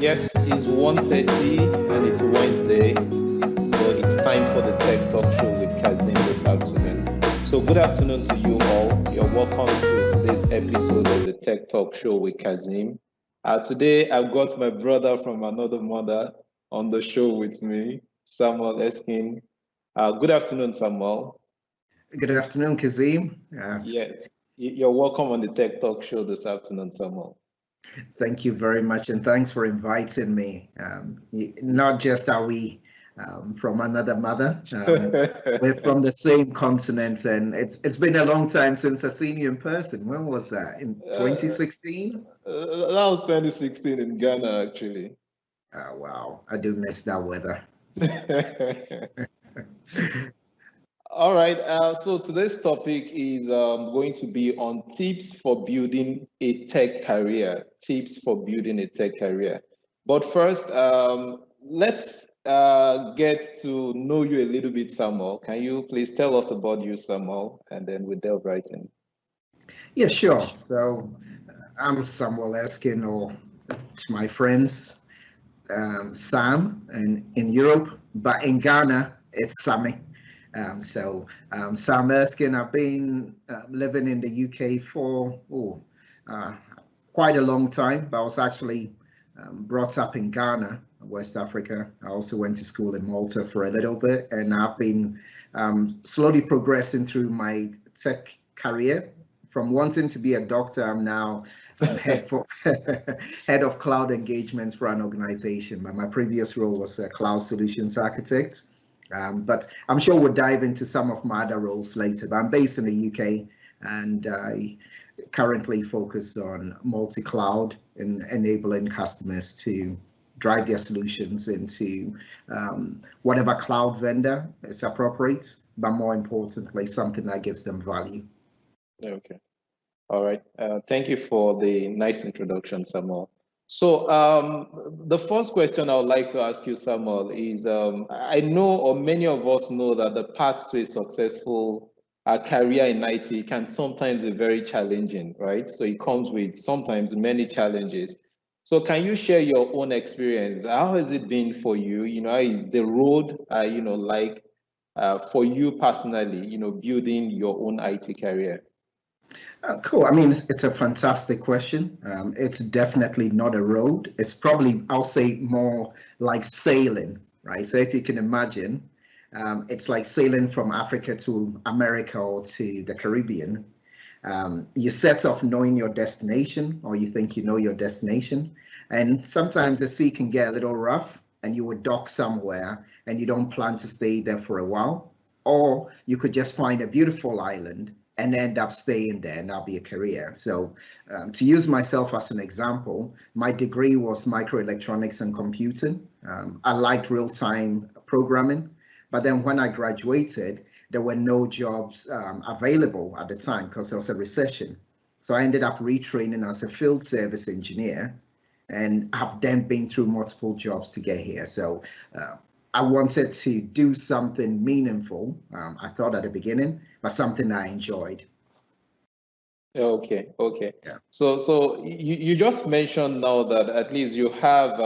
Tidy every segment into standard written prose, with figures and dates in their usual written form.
Yes, it's 1:30 and it's Wednesday, so it's time for the Tech Talk Show with Kazim this afternoon. So good afternoon to you all. You're welcome to today's episode of the Tech Talk Show with Kazim. Today I've got my brother from another mother on the show with me, Samuel Erskine. Good afternoon, Samuel. Good afternoon, Kazim. Yeah, you're welcome on the Tech Talk Show this afternoon, Samuel. Thank you very much, and thanks for inviting me. Not just are we from another mother, we're from the same continent, and it's been a long time since I've seen you in person. When was that? In 2016? That was 2016 in Ghana, actually. Oh, wow, I do miss that weather. All right. So today's topic is going to be on tips for building a tech career. Tips for building a tech career. But first, let's get to know you a little bit, Samuel. Can you please tell us about you, Samuel, and then we delve right in. Yeah, sure. So I'm Samuel Erskine, or to my friends, Sam, in Europe, but in Ghana, it's Sammy. Sam Erskine, I've been living in the UK for uh, quite a long time, but I was actually brought up in Ghana, West Africa. I also went to school in Malta for a little bit, and I've been slowly progressing through my tech career. From wanting to be a doctor, I'm now head for head of cloud engagements for an organization. My previous role was a cloud solutions architect. But I'm sure we'll dive into some of my other roles later. But I'm based in the UK, and I currently focus on multi-cloud and enabling customers to drive their solutions into whatever cloud vendor is appropriate, but more importantly, something that gives them value. Okay. All right. Thank you for the nice introduction, Samuel. So the first question I would like to ask you, Samuel, is I know, or many of us know, that the path to a successful career in IT can sometimes be very challenging, right? So it comes with sometimes many challenges. So can you share your own experience? How has it been for you? How is the road, like for you personally, building your own IT career? Cool. I mean, it's a fantastic question. It's definitely not a road. It's probably, I'll say, more like sailing, right? So if you can imagine, it's like sailing from Africa to America or to the Caribbean. You set off knowing your destination, or you think you know your destination. And sometimes the sea can get a little rough, and you would dock somewhere and you don't plan to stay there for a while. Or you could just find a beautiful island and end up staying there, and that'll be a career. So to use myself as an example, my degree was microelectronics and computing. I liked real-time programming, but then when I graduated, there were no jobs available at the time because there was a recession. So I ended up retraining as a field service engineer, and have then been through multiple jobs to get here. So I wanted to do something meaningful. I thought at the beginning, but something I enjoyed. Okay, okay. Yeah. So you just mentioned now that at least you have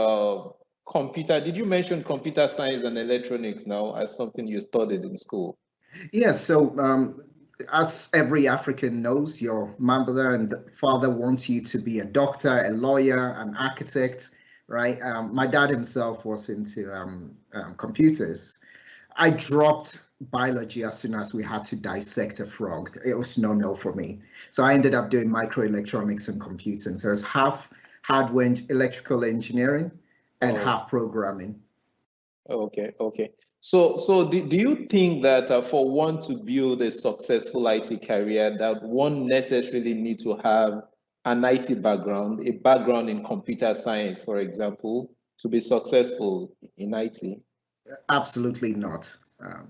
computer. Did you mention computer science and electronics now as something you studied in school? Yeah. So as every African knows, your mother and father wants you to be a doctor, a lawyer, an architect, right? My dad himself was into computers. I dropped biology as soon as we had to dissect a frog. It was no for me. So I ended up doing microelectronics and computing. So it's half hardware electrical engineering and Oh, half programming. okay, okay. So do you think that for one to build a successful IT career, that one necessarily need to have an IT background, a background in computer science, for example, to be successful in IT? Absolutely not.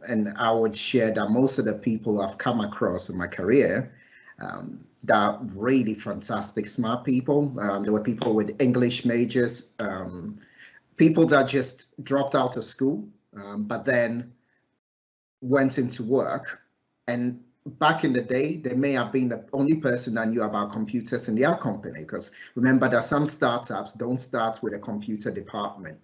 And I would share that most of the people I've come across in my career, that are really fantastic, smart people. There were people with English majors, people that just dropped out of school, but then went into work and back in the day, they may have been the only person that knew about computers in their company, because remember that some startups don't start with a computer department.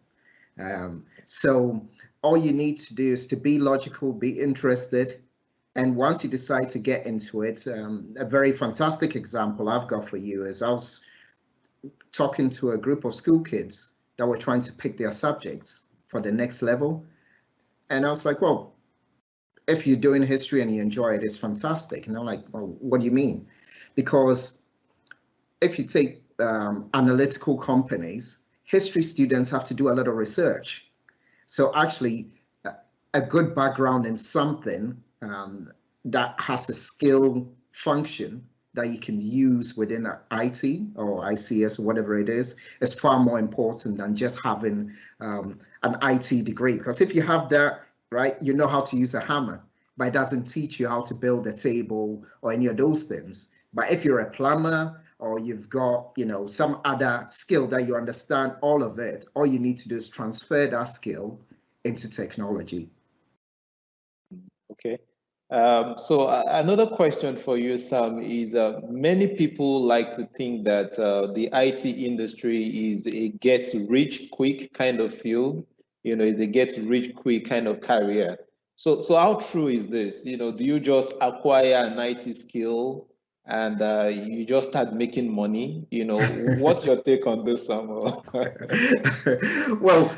So all you need to do is to be logical, be interested, and once you decide to get into it, a very fantastic example I've got for you is I was talking to a group of school kids that were trying to pick their subjects for the next level. And I was like, well, if you're doing history and you enjoy it, it's fantastic. And I'm like, well, what do you mean? Because if you take analytical companies, history students have to do a lot of research. So actually, a good background in something that has a skill function that you can use within IT or ICS or whatever it is far more important than just having an IT degree. Because if you have that, right, you know how to use a hammer, but it doesn't teach you how to build a table or any of those things. But if you're a plumber or you've got, you know, some other skill that you understand all of it, all you need to do is transfer that skill into technology. Okay. So another question for you, Sam, is many people like to think that the IT industry is a get rich quick kind of field, you know, is a get rich quick kind of career. So how true is this? You know, do you just acquire an IT skill and you just start making money? You know, what's your take on this, Samuel? Well,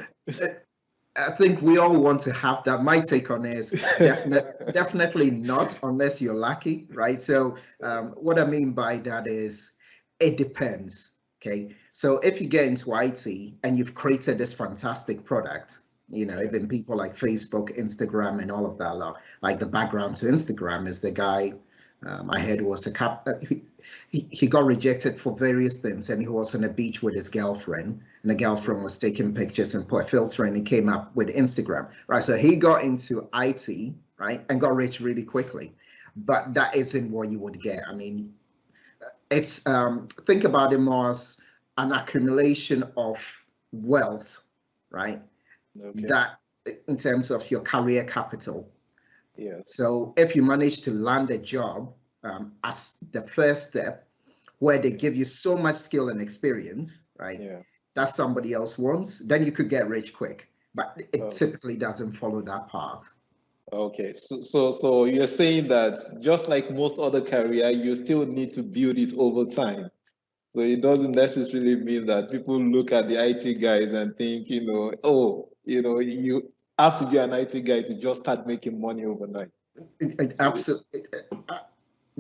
I think we all want to have that. My take on it is definitely not unless you're lucky, right? So what I mean by that is it depends, okay? So if you get into IT and you've created this fantastic product, you know, even people like Facebook, Instagram, and all of that, like the background to Instagram is the guy I heard was he got rejected for various things, and he was on a beach with his girlfriend, and the girlfriend was taking pictures and put a filter, and he came up with Instagram, right? So he got into IT, right, and got rich really quickly. But that isn't what you would get. I mean, it's think about it more as an accumulation of wealth, right? Okay. That in terms of your career capital. Yeah. So if you manage to land a job as the first step, where they give you so much skill and experience, right? Yeah. That somebody else wants, then you could get rich quick. But it typically doesn't follow that path. Okay, so you're saying that just like most other career, you still need to build it over time. So it doesn't necessarily mean that people look at the IT guys and think, you know, oh, you know, you have to be an IT guy to just start making money overnight. Absolutely,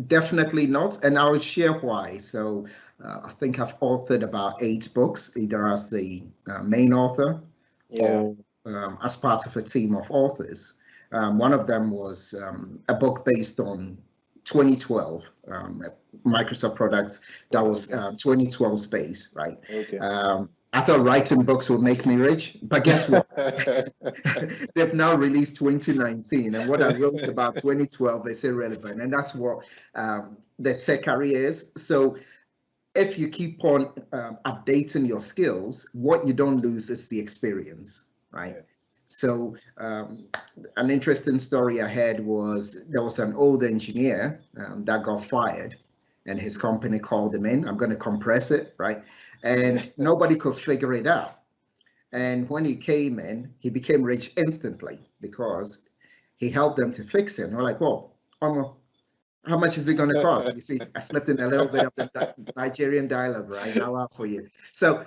definitely not. And I will share why. So I think I've authored about 8 books, either as the main author or as part of a team of authors. One of them was a book based on 2012, a Microsoft product that was 2012 Space, right? Okay. I thought writing books would make me rich, but guess what? They've now released 2019, and what I wrote about 2012 is irrelevant, and that's what the tech career is. So if you keep on updating your skills, what you don't lose is the experience, right? So an interesting story I had was there was an old engineer that got fired, and his company called him in. I'm going to compress it, right? And nobody could figure it out. And when he came in, he became rich instantly because he helped them to fix it. And we're like, well, how much is it going to cost? You see, I slipped in a little bit of the Nigerian dialogue right now for you. So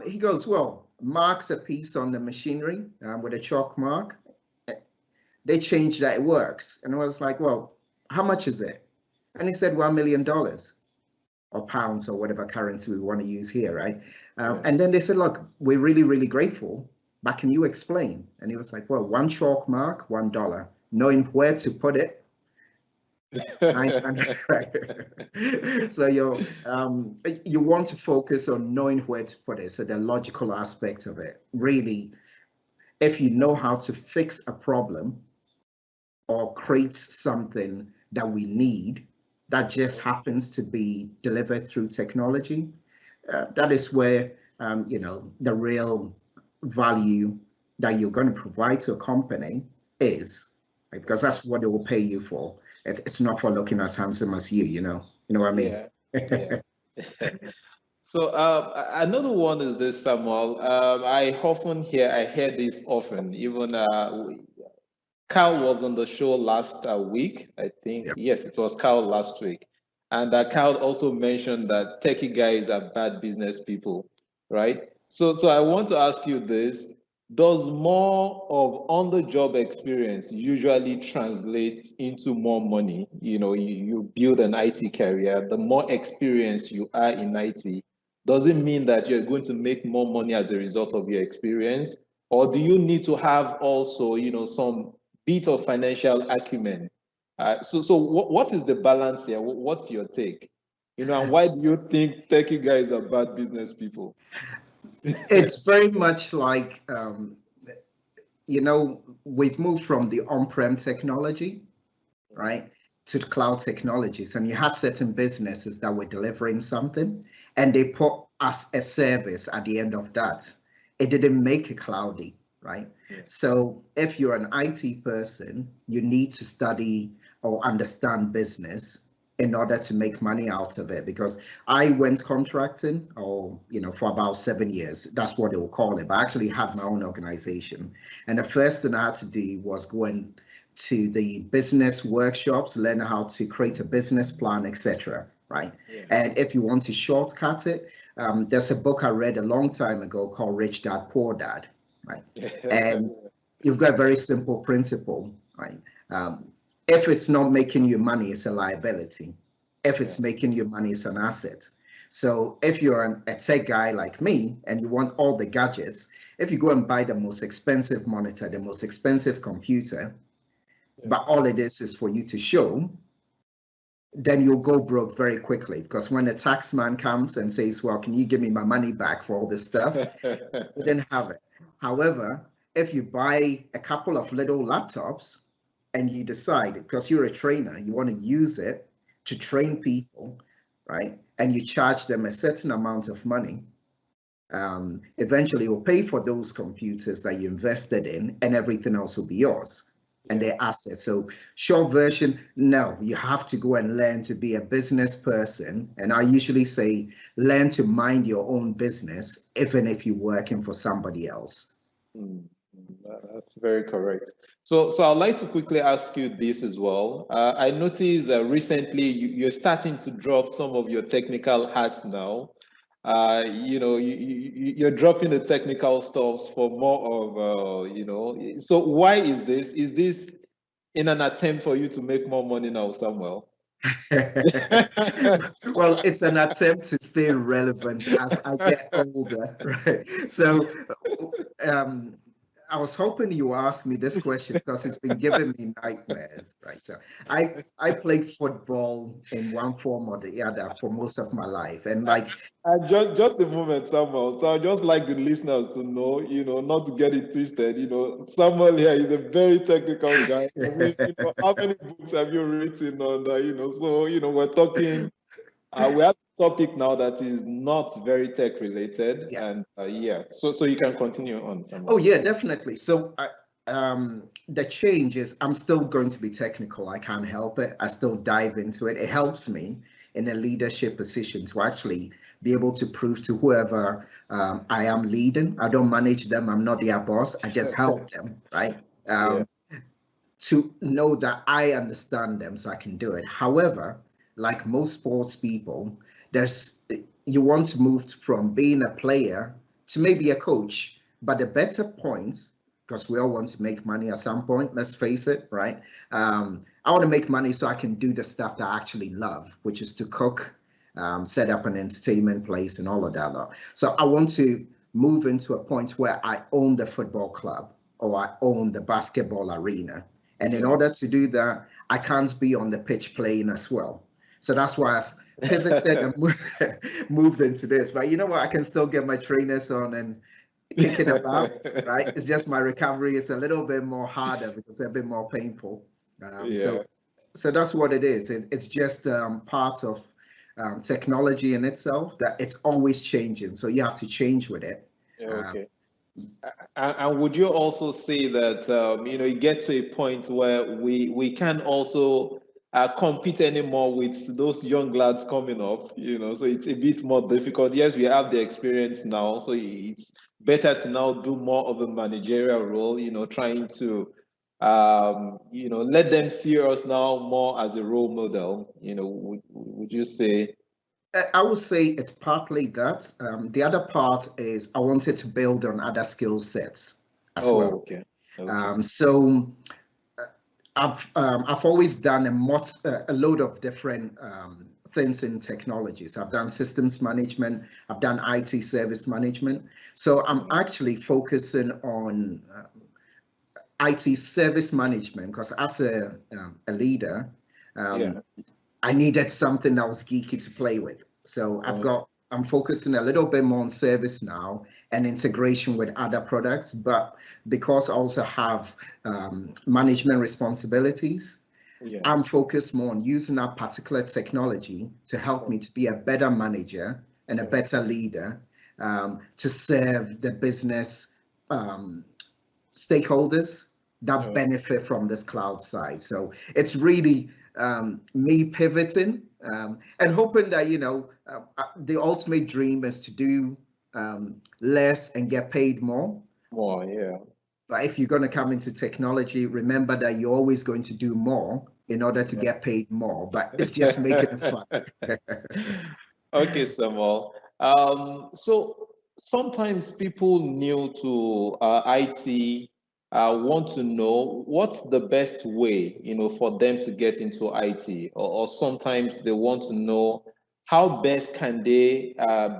he goes, well, marks a piece on the machinery with a chalk mark. They changed that, it works. And I was like, well, how much is it? And he said, $1 million or pounds or whatever currency we want to use here, right? And then they said, look, we're really, really grateful, but can you explain? And he was like, well, one chalk mark, $1, knowing where to put it. So you want to focus on knowing where to put it. So the logical aspect of it, really, if you know how to fix a problem or create something that we need that just happens to be delivered through technology, that is where you know, the real value that you're going to provide to a company is, right? Because that's what it will pay you for. it's not for looking as handsome as you know. You know what I mean? Yeah, yeah. So another one is this, Samuel. I hear this often. Even Carl was on the show last week, I think. Yeah. Yes, it was Carl last week. And Carl also mentioned that techie guys are bad business people, right? So I want to ask you this. Does more of on-the-job experience usually translate into more money? You build an IT career, the more experience you are in IT, does it mean that you're going to make more money as a result of your experience? Or do you need to have also, some bit of financial acumen? So what is the balance here? What's your take? And why do you think techie guys are bad business people? It's very much like, we've moved from the on-prem technology, right, to the cloud technologies. And you had certain businesses that were delivering something, and they put us a service at the end of that. It didn't make it cloudy, right? Yeah. So if you're an IT person, you need to study or understand business in order to make money out of it. Because I went contracting, or for about 7 years. That's what they will call it. But I actually had my own organization, and the first thing I had to do was go to the business workshops, learn how to create a business plan, etc. Right? Yeah. And if you want to shortcut it, there's a book I read a long time ago called Rich Dad Poor Dad, right? And you've got a very simple principle, right? If it's not making you money, it's a liability. If it's making you money, it's an asset. So if you're a tech guy like me and you want all the gadgets, if you go and buy the most expensive monitor, the most expensive computer, but all it is for you to show, then you'll go broke very quickly, because when the tax man comes and says, well, can you give me my money back for all this stuff? You didn't have it. However, if you buy a couple of little laptops and you decide, because you're a trainer, you want to use it to train people, right? And you charge them a certain amount of money, eventually you'll pay for those computers that you invested in, and everything else will be yours and their assets. So short version, no, you have to go and learn to be a business person. And I usually say, learn to mind your own business, even if you're working for somebody else. That's very correct. So I'd like to quickly ask you this as well. I noticed recently you're starting to drop some of your technical hats now. You're dropping the technical stuffs for more of, so why is this? Is this in an attempt for you to make more money now, Samuel? Well, it's an attempt to stay relevant as I get older, right? So I was hoping you asked me this question because it's been giving me nightmares, right? So I played football in one form or the other for most of my life, and just a moment, Samuel. So I just like the listeners to know, not to get it twisted. Samuel here is a very technical guy. I mean, how many books have you written on that? So we're talking. We have a topic now that is not very tech related, yeah. and so you can continue on, Samuel. Oh yeah, definitely. So the change is I'm still going to be technical. I can't help it. I still dive into it. It helps me in a leadership position to actually be able to prove to whoever I am leading. I don't manage them. I'm not their boss. I just help them, right? To know that I understand them so I can do it. However, like most sports people, you want to move from being a player to maybe a coach. But the better point, because we all want to make money at some point, let's face it, right? I want to make money so I can do the stuff that I actually love, which is to cook, set up an entertainment place and all of that. So I want to move into a point where I own the football club or I own the basketball arena. And in order to do that, I can't be on the pitch playing as well. So that's why I've pivoted and moved into this. But you know what? I can still get my trainers on and kicking about, right? It's just my recovery is a little bit more harder because it's a bit more painful. So that's what it is. It's just part of technology in itself that it's always changing. So you have to change with it. Okay. And would you also say that you get to a point where we can also compete anymore with those young lads coming up, so it's a bit more difficult. Yes, we have the experience now, so it's better to now do more of a managerial role, trying to, let them see us now more as a role model, would you say? I would say it's partly that. The other part is I wanted to build on other skill sets as well. Okay. So I've always done a load of different things in technologies. I've done systems management. I've done IT service management. So I'm actually focusing on IT service management because as a leader, I needed something that was geeky to play with. So I'm focusing a little bit more on service now and integration with other products, but because I also have management responsibilities, I'm focused more on using that particular technology to help me to be a better manager and a better leader, to serve the business stakeholders that benefit from this cloud side. So it's really me pivoting and hoping that, the ultimate dream is to do less and get paid more. More, yeah. But if you're going to come into technology, remember that you're always going to do more in order to get paid more, but it's just making it fun. Okay, Samuel. So sometimes people new to IT want to know what's the best way, for them to get into IT, or sometimes they want to know how best can they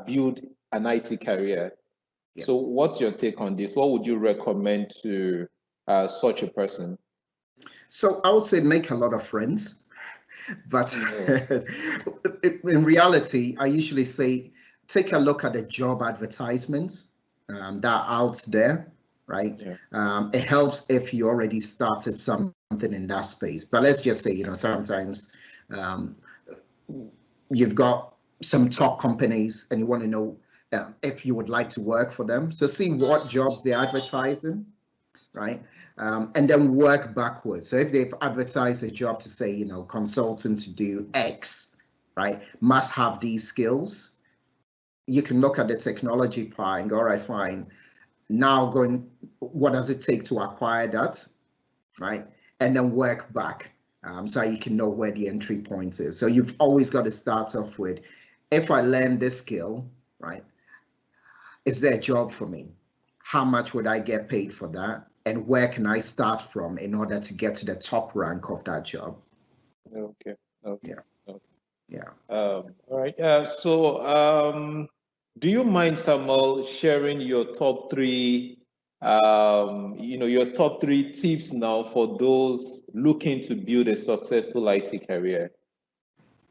build an IT career. Yeah. So what's your take on this? What would you recommend to such a person? So I would say make a lot of friends. But in reality, I usually say, take a look at the job advertisements that are out there, right? Yeah. It helps if you already started something in that space. But let's just say, sometimes you've got some top companies and you want to know if you would like to work for them. So see what jobs they're advertising, right? And then work backwards. So if they've advertised a job to say, consultant to do X, right, must have these skills, you can look at the technology part and go, all right, fine. Now what does it take to acquire that, right? And then work back so you can know where the entry point is. So you've always got to start off with, if I learn this skill, right, is there a job for me? How much would I get paid for that? And where can I start from in order to get to the top rank of that job? Okay. Yeah. All right. So do you mind, Samuel, sharing your top three, your top three tips now for those looking to build a successful IT career?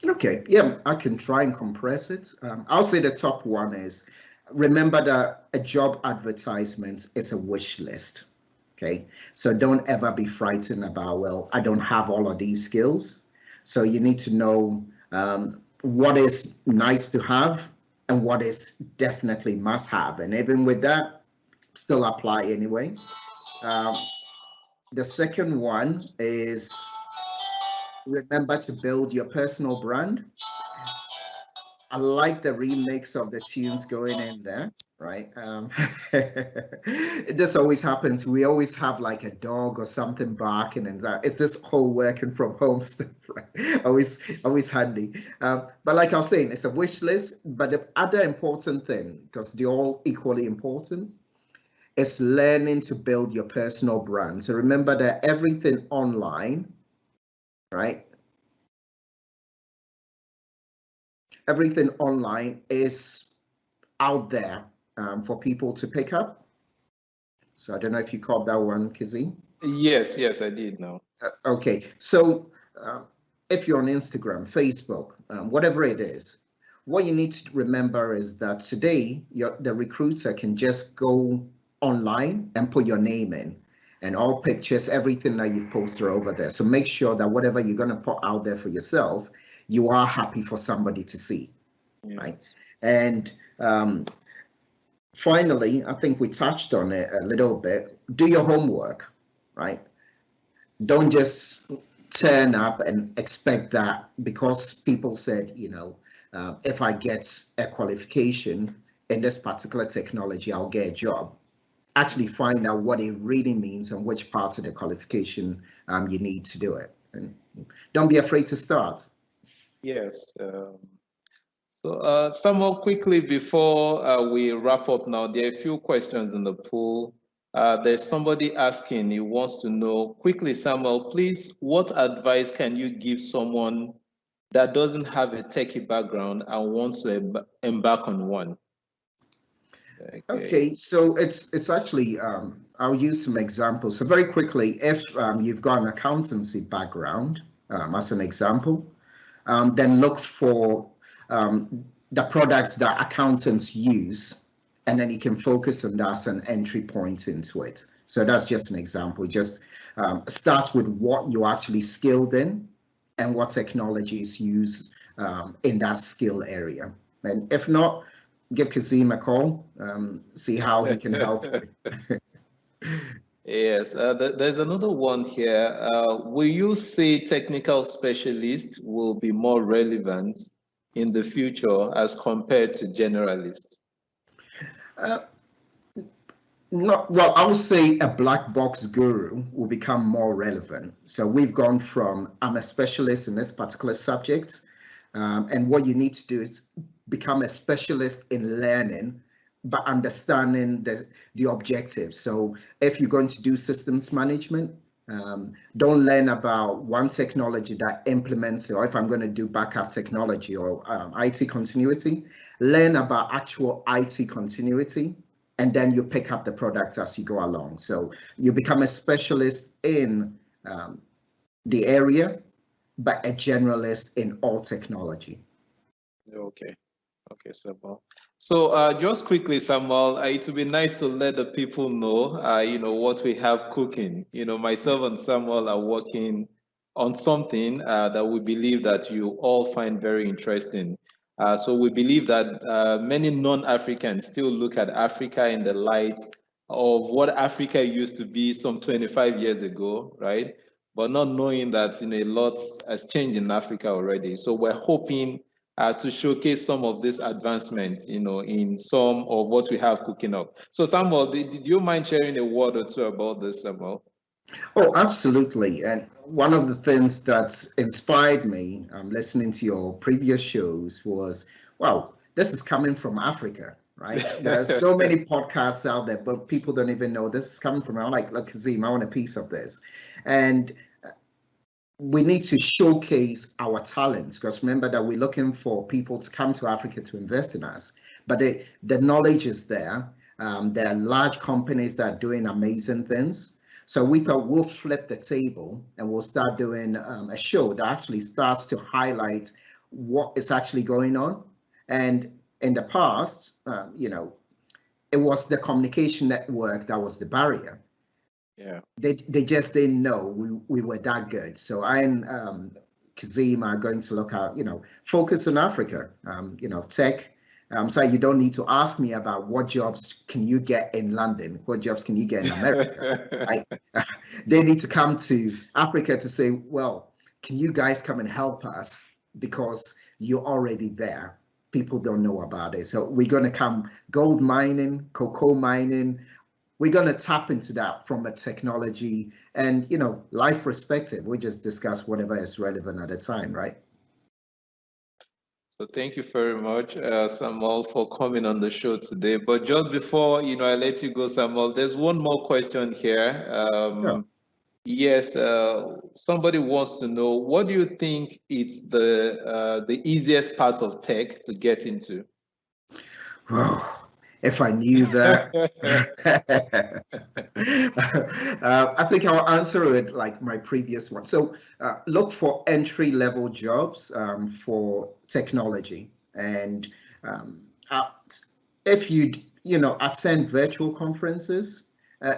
Okay. Yeah, I can try and compress it. I'll say the top one is, remember that a job advertisement is a wish list. Okay, so don't ever be frightened about, well, I don't have all of these skills. So you need to know what is nice to have and what is definitely must have. And even with that, still apply anyway. The second one is, remember to build your personal brand. I like the remix of the tunes going in there, right? This always happens. We always have like a dog or something barking, and it's this whole working from home stuff, right? Always handy. But like I was saying, it's a wish list. But the other important thing, because they're all equally important, is learning to build your personal brand. So remember that everything online, right? Everything online is out there for people to pick up. So I don't know if you caught that one, Kizzy. Yes, I did now. Okay, so if you're on Instagram, Facebook, whatever it is, what you need to remember is that today the recruiter can just go online and put your name in, and all pictures, everything that you've posted over there. So make sure that whatever you're going to put out there for yourself, you are happy for somebody to see, right? And finally, I think we touched on it a little bit. Do your homework, right? Don't just turn up and expect that because people said, if I get a qualification in this particular technology, I'll get a job. Actually find out what it really means and which part of the qualification you need to do it. And don't be afraid to start. Yes. So Samuel, quickly before we wrap up now, there are a few questions in the pool. There's somebody asking, he wants to know, quickly, Samuel, please, what advice can you give someone that doesn't have a techie background and wants to embark on one? Okay, so it's actually, I'll use some examples. So very quickly, if you've got an accountancy background, as an example, then look for the products that accountants use, and then you can focus on that as an entry point into it. So that's just an example. Just start with what you're actually skilled in and what technologies use in that skill area. And if not, give Kazim a call, see how he can help. Yes, there's another one here. Will you say technical specialists will be more relevant in the future as compared to generalists? Not well, I would say a black box guru will become more relevant. So we've gone from I'm a specialist in this particular subject, and what you need to do is become a specialist in learning, but understanding the objectives. So if you're going to do systems management, don't learn about one technology that implements it, or if I'm going to do backup technology or IT continuity, learn about actual IT continuity, and then you pick up the product as you go along. So you become a specialist in the area, but a generalist in all technology. Okay. Okay, Samuel. So just quickly, Samuel, it would be nice to let the people know, what we have cooking. Myself and Samuel are working on something that we believe that you all find very interesting. So we believe that many non-Africans still look at Africa in the light of what Africa used to be some 25 years ago, right? But not knowing that a lot has changed in Africa already. So we're hoping to showcase some of these advancements, in some of what we have cooking up. So Samuel, did you mind sharing a word or two about this, Samuel? Oh, absolutely. And one of the things that inspired me listening to your previous shows was, wow, this is coming from Africa, right? There are so many podcasts out there, but people don't even know this is coming from. I'm like, look, Kazim, I want a piece of this. And we need to showcase our talents, because remember that we're looking for people to come to Africa to invest in us. But the knowledge is there. There are large companies that are doing amazing things. So we thought we'll flip the table and we'll start doing a show that actually starts to highlight what is actually going on. And in the past, it was the communication network that was the barrier. Yeah. They just didn't know we were that good. So I and Kazim are going to look at, focus on Africa, tech. So you don't need to ask me about what jobs can you get in London, what jobs can you get in America. They need to come to Africa to say, well, can you guys come and help us, because you're already there. People don't know about it. So we're going to come gold mining, cocoa mining. We're going to tap into that from a technology and, life perspective. We just discuss whatever is relevant at the time, right? So thank you very much, Samuel, for coming on the show today. But just before, I let you go, Samuel, there's one more question here. Yeah. Yes, somebody wants to know, what do you think is the easiest part of tech to get into? Oh, if I knew that. I think I'll answer it like my previous one. So look for entry-level jobs for technology. And if you attend virtual conferences,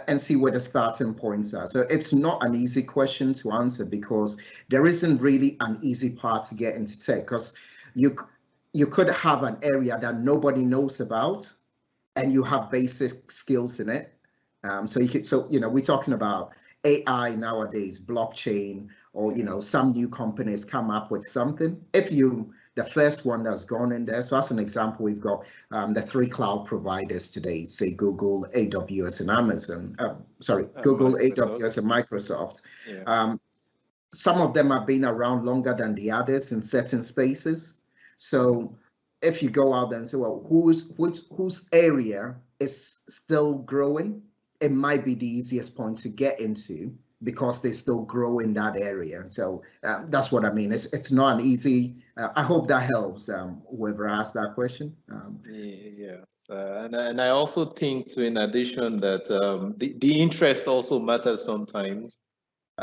and see where the starting points are. So it's not an easy question to answer, because there isn't really an easy part to get into tech, because you could have an area that nobody knows about and you have basic skills in it. So we're talking about AI nowadays, blockchain, or some new companies come up with something. If you the first one that's gone in there. So as an example, we've got the 3 cloud providers today, say Google, AWS, and Amazon. Google, Microsoft. AWS, and Microsoft. Yeah. Some of them have been around longer than the others in certain spaces. So if you go out there and say, well, whose area is still growing, it might be the easiest point to get into because they still grow in that area. So that's what I mean. It's not an easy. I hope that helps whoever asked that question. Yes, and I also think too, in addition, that the interest also matters sometimes.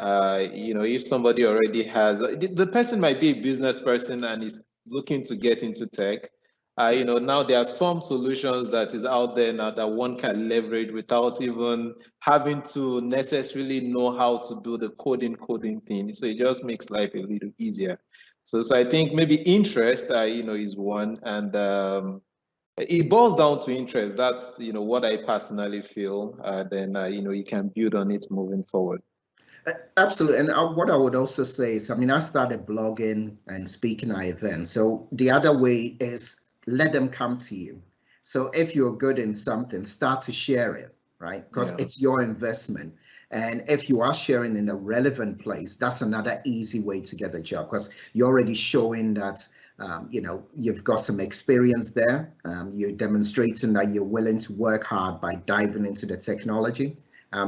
If somebody already has, the person might be a business person and is looking to get into tech. Now there are some solutions that is out there now that one can leverage without even having to necessarily know how to do the coding thing. So it just makes life a little easier. So I think maybe interest, is one, and it boils down to interest. That's what I personally feel. Then you can build on it moving forward. Absolutely. And what I would also say is, I started blogging and speaking at events. So the other way is let them come to you. So if you're good in something, start to share it, right? Because it's your investment. And if you are sharing in a relevant place, that's another easy way to get a job, because you're already showing that you've got some experience there. You're demonstrating that you're willing to work hard by diving into the technology.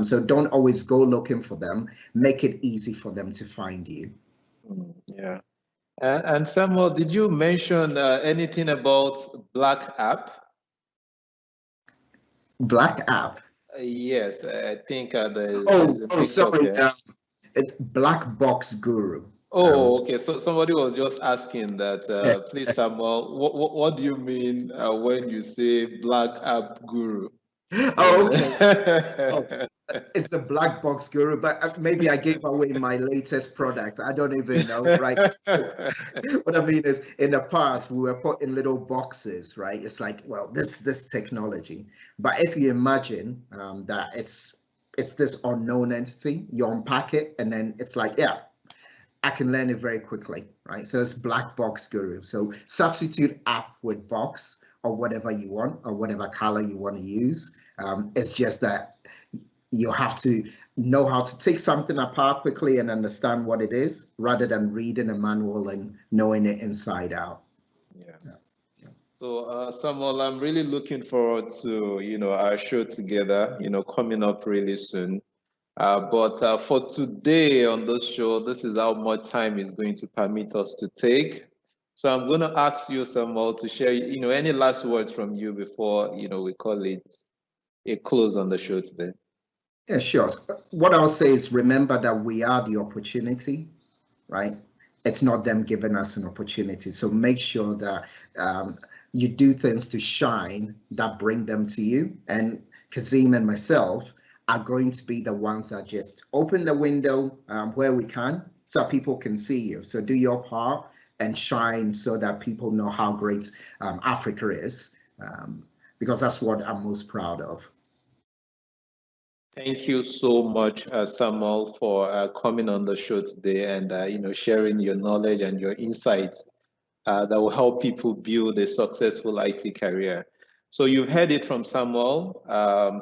So don't always go looking for them. Make it easy for them to find you. Yeah. And Samuel, did you mention anything about Black App? Black App? Yes, I think there's a picture sorry. there. It's Black Box Guru. Okay. So somebody was just asking that, please, Samuel, what do you mean when you say Black App Guru? Okay. It's a black box guru, but maybe I gave away my latest products. I don't even know, right? So, what I mean is, in the past, we were put in little boxes, right? It's like, well, this technology. But if you imagine that it's this unknown entity, you unpack it, and then it's like, yeah, I can learn it very quickly, right? So it's black box guru. So substitute app with box, or whatever you want, or whatever color you want to use. It's just that you have to know how to take something apart quickly and understand what it is, rather than reading a manual and knowing it inside out. Yeah. So Samuel, I'm really looking forward to our show together, coming up really soon. But for today on this show, this is how much time is going to permit us to take. So I'm going to ask you, Samuel, to share any last words from you before we call it a close on the show today. Yeah, sure. What I'll say is, remember that we are the opportunity, right? It's not them giving us an opportunity. So make sure that you do things to shine that bring them to you. And Kazim and myself are going to be the ones that just open the window where we can, so people can see you. So do your part and shine so that people know how great Africa is, because that's what I'm most proud of. Thank you so much, Samuel, for coming on the show today and sharing your knowledge and your insights that will help people build a successful IT career. So you've heard it from Samuel.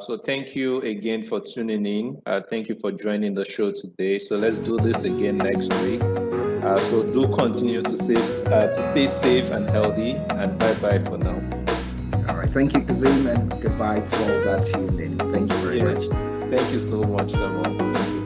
So thank you again for tuning in. Thank you for joining the show today. So let's do this again next week. So do continue to stay safe and healthy, and bye-bye for now. All right. Thank you, Kazim, and goodbye to all that tuned in. Thank you very much. Thank you so much, Samuel.